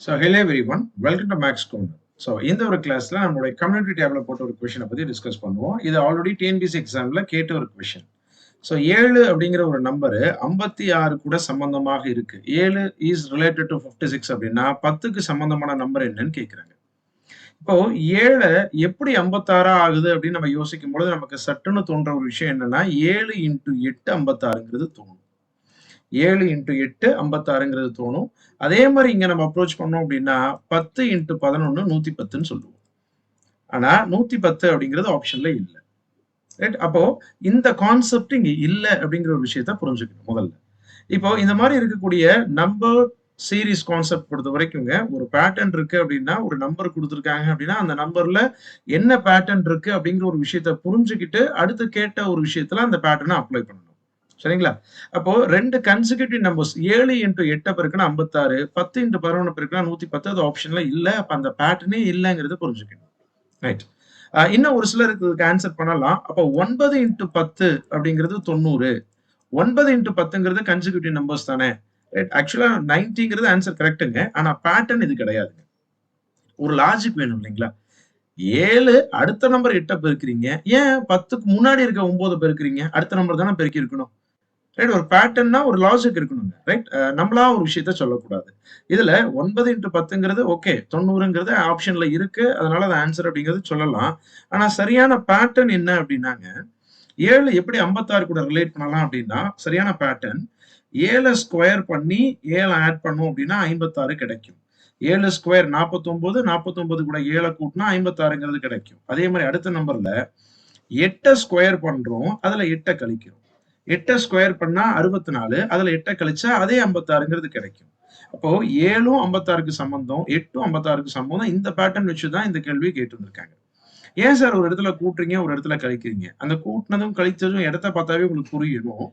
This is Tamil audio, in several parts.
Hello everyone, welcome to Max Corner. இந்த ஒரு கிளாஸ்ல நம்மளுடைய கம்யூனிட்டி டேப்ல போட்ட ஒரு கொஸ்டினை பத்தி டிஸ்கஸ் பண்ணுவோம். இது ஆல்ரெடி டிஎன்பிஎஸ்சி எக்ஸாம்ல கேட்ட ஒரு கொஸ்டின். 7 அப்படிங்கிற ஒரு நம்பரு 56 கூட சம்பந்தமாக இருக்கு. 7 இஸ் ரிலேட்டட் டு 56 அப்படின்னா 10க்கு சம்பந்தமான நம்பர் என்னன்னு கேட்கிறாங்க. இப்போ 7 எப்படி 56 ஆகுது அப்படின்னு நம்ம யோசிக்கும் பொழுது நமக்கு சட்டுன்னு தோன்ற ஒரு விஷயம் என்னன்னா 7 இன்டூ 8 56ங்கிறது தோணும். 7 இன்டூ 8 56ங்கிறது தோணும். அதே மாதிரி இங்க நம்ம அப்ரோச் பண்ணோம் அப்படின்னா 10 இன்டூ 11 110ன்னு சொல்லுவோம். ஆனா 110 அப்படிங்கிறது ஆப்ஷன்ல இல்ல. ரைட்? அப்போ இந்த கான்செப்ட் இங்க இல்ல அப்படிங்கிற ஒரு விஷயத்த புரிஞ்சுக்கணும் முதல்ல. இப்போ இந்த மாதிரி இருக்கக்கூடிய நம்பர் சீரிஸ் கான்செப்ட் பொறுத்த வரைக்குங்க ஒரு பேட்டர்ன் இருக்கு அப்படின்னா ஒரு நம்பர் கொடுத்துருக்காங்க அப்படின்னா அந்த நம்பர்ல என்ன பேட்டர்ன் இருக்கு அப்படிங்கிற ஒரு விஷயத்த புரிஞ்சுக்கிட்டு அடுத்து கேட்ட ஒரு விஷயத்துல அந்த பேட்டர்னை அப்ளை பண்ணணும். சரிங்களா? அப்போ 2 கன்சிக்யூட்டிவ் நம்பர்ஸ் 7 இன்டூ 8 பெருக்குனா 56, 10 இன்டூ 11 பெருக்குனா 110 அது ஆப்ஷன்ல இல்ல. அப்ப அந்த பேட்டர்னே இல்லங்கிறத புரிஞ்சுக்கணும். ரைட். இன்னும் ஒரு சிலருக்கு இதுக்கு ஆன்சர் பண்ணலாம். அப்போ 9 இன்டூ 10 அப்படிங்கிறது 90. 9 இன்டூ 10ங்கிறது கன்சிக்யூட்டிவ் நம்பர்ஸ் தானே. ரைட். ஆக்சுவலா 90ங்கிறது ஆன்சர் கரெக்ட்டுங்க. ஆனா பேட்டர்ன் இது கிடையாதுங்க. ஒரு லாஜிக் வேணும் இல்லைங்களா? 7 அடுத்த நம்பர் 8 பெருக்குறீங்க. ஏன் 10க்கு முன்னாடி இருக்க 9 பெருக்குறீங்க? அடுத்த நம்பர் தானே பெருக்கி இருக்கணும். ரைட். ஒரு பேட்டர்ன்னா ஒரு லாஜிக் இருக்கணுங்க. ரைட். நம்மளா ஒரு விஷயத்த சொல்லக்கூடாது. இதுல 9 இன்டூ 10ங்கிறது ஓகே. 90ங்கிறது ஆப்ஷன்ல இருக்கு. அதனால அது ஆன்சர் அப்படிங்கிறது சொல்லலாம். ஆனா சரியான பேட்டர்ன் என்ன அப்படின்னாங்க, 7 எப்படி 56 கூட ரிலேட் பண்ணலாம் அப்படின்னா, சரியான பேட்டர்ன் 7 ஸ்கொயர் பண்ணி 7 ஆட் பண்ணோம் அப்படின்னா 56 கிடைக்கும். 7 ஸ்கொயர் 49, 49 கூட 7 கூட்டினா 56ங்கிறது கிடைக்கும். அதே மாதிரி அடுத்த நம்பர்ல 8 ஸ்கொயர் பண்றோம். அதுல 8 கழிக்கிறோம். 8 ஸ்கொயர் பண்ணா 64. அதுல 8 கழிச்சா அதே 56ங்கிறது கிடைக்கும். அப்போ 7ம் 56க்கு சம்பந்தம், 8ம் 56க்கு சம்பந்தம். இந்த பேட்டர்ன் வச்சு தான் இந்த கேள்வியை கேட்டிருந்திருக்காங்க. ஏன் சார் ஒரு இடத்துல கூட்டுறீங்க, ஒரு இடத்துல கழிக்கிறீங்க? அந்த கூட்டினதும் கழிச்சதும் இடத்த பார்த்தாவே உங்களுக்கு புரியணும்.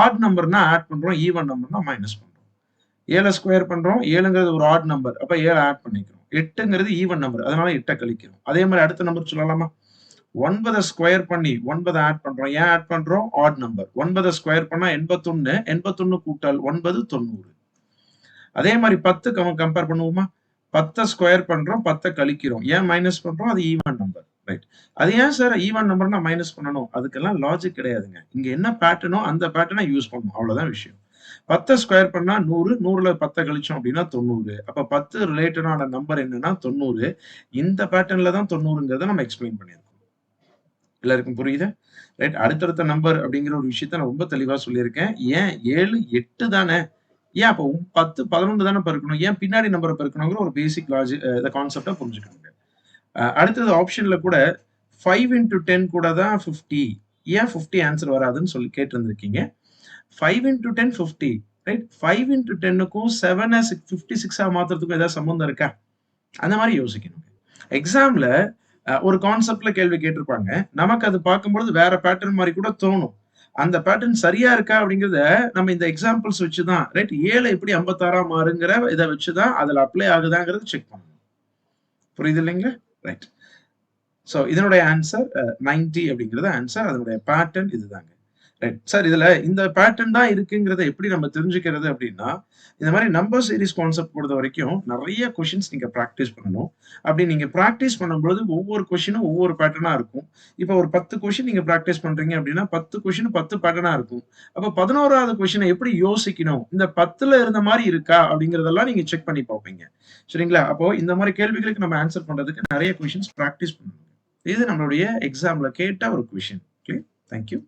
ஆட் நம்பர்னா ஆட் பண்றோம், ஈவன் நம்பர்னா மைனஸ் பண்றோம். 7 ஸ்கொயர் பண்றோம். 7ங்கிறது ஒரு ஆட் நம்பர். அப்ப 7 ஆட் பண்ணிக்கிறோம். 8ங்கிறது ஈவன் நம்பர். அதனால 8 கழிக்கிறோம். அதே மாதிரி அடுத்த நம்பர் சொல்லலாமா? 9 ஸ்கொயர் பண்ணி 9 ஆட் பண்றோம். ஏன் ஆட் பண்றோம்? Add number. 9 ஸ்கொயர் பண்ணா 81. 81 கூட்டல் 9 90. அதே மாதிரி 10 கம்பேர் பண்ணுவோமா? 10 ஸ்கொயர் பண்றோம். 10 கழிக்கிறோம். ஏன் மைனஸ் பண்றோம்? அது ஈவன் நம்பர். ரைட். அது ஏன் சார் ஈவன் நம்பர்னா மைனஸ் பண்ணணும்? அதுக்கெல்லாம் லாஜிக் கிடையாதுங்க. இங்க என்ன பேட்டர்னோ அந்த பேட்டர்னை யூஸ் பண்ணணும். அவ்வளவுதான் விஷயம். 10 ஸ்கொயர் பண்ணா 100. 100ல 10 கழிச்சோம் அப்படின்னா 90. அப்ப 10 ரிலேட்டடான நம்பர் என்னன்னா 90. இந்த பேட்டர்ன்ல தான் 90ங்கிறத நம்ம எக்ஸ்பிளைன் பண்ணியிருக்கோம். எல்லாருக்கும் புரியுது? ரைட். அடுத்தடுத்த நம்பர் அப்படிங்கிற ஒரு விஷயத்த நான் ரொம்ப தெளிவா சொல்லியிருக்கேன். ஏன் 7 8 தானே. ஏன் அப்போ 10 11 தானே பெருக்கணும். ஏன் பின்னாடி நம்பரை பெருக்கணுங்கிற ஒரு பேசிக் லாஜிக் இந்த கான்செப்டை புரிஞ்சுக்கணுங்க. அடுத்தது ஆப்ஷன்ல கூட 5 இன்டூ 10 கூட தான் 50. ஏன் 50 ஆன்சர் வராதுன்னு சொல்லி கேட்டிருந்திருக்கீங்க. 5 இன்டூ 10 50. ரைட். 5 இன்டூ 10க்கும் 7 56 மாத்துறதுக்கும் ஏதாவது சம்பந்தம் இருக்கா? அந்த மாதிரி யோசிக்கணும். எக்ஸாம்ல ஒரு கான்செப்ட்ல கேள்வி கேட்டிருப்பாங்க. நமக்கு அது பார்க்கும்பொழுது வேற பேட்டர்ன் மாதிரி கூட தோணும். அந்த பேட்டர்ன் சரியா இருக்கா அப்படிங்கிறத நம்ம இந்த எக்ஸாம்பிள்ஸ் வச்சு தான் ரைட் 7 எப்படி 56 மாறுங்கிற இதை வச்சு தான் அதுல அப்ளை ஆகுதாங்கிறது செக் பண்ணணும். புரியுது இல்லைங்களா? ரைட். ஸோ இதனுடைய ஆன்சர் 90 அப்படிங்கிறது ஆன்சர். அதனுடைய பேட்டர்ன் இதுதாங்க. ரைட். சார் இதுல இந்த பேட்டர்ன் தான் இருக்குங்கிறத எப்படி நம்ம தெரிஞ்சுக்கிறது அப்படின்னா, இந்த மாதிரி நம்பர் சீரிஸ் கான்செப்ட் பொறுத்த வரைக்கும் நிறைய கொஷின்ஸ் நீங்க பிராக்டிஸ் பண்ணணும். அப்படி நீங்க பிராக்டிஸ் பண்ணும்போது ஒவ்வொரு கொஷினும் ஒவ்வொரு பேட்டர்னா இருக்கும். இப்போ ஒரு 10 கொஷின் நீங்க பிராக்டிஸ் பண்றீங்க அப்படின்னா 10 கொஷின் 10 பேட்டர்னா இருக்கும். அப்ப 11வது கொஷினை எப்படி யோசிக்கணும்? இந்த 10ல இருந்த மாதிரி இருக்கா அப்படிங்கிறதெல்லாம் நீங்க செக் பண்ணி பார்ப்பீங்க. சரிங்களா? அப்போ இந்த மாதிரி கேள்விகளுக்கு நம்ம ஆன்சர் பண்றதுக்கு நிறைய கொஷின்ஸ் பிராக்டிஸ் பண்ணணும். இது நம்மளுடைய எக்ஸாம்ல கேட்ட ஒரு கொஷின். ஓகே. Thank you.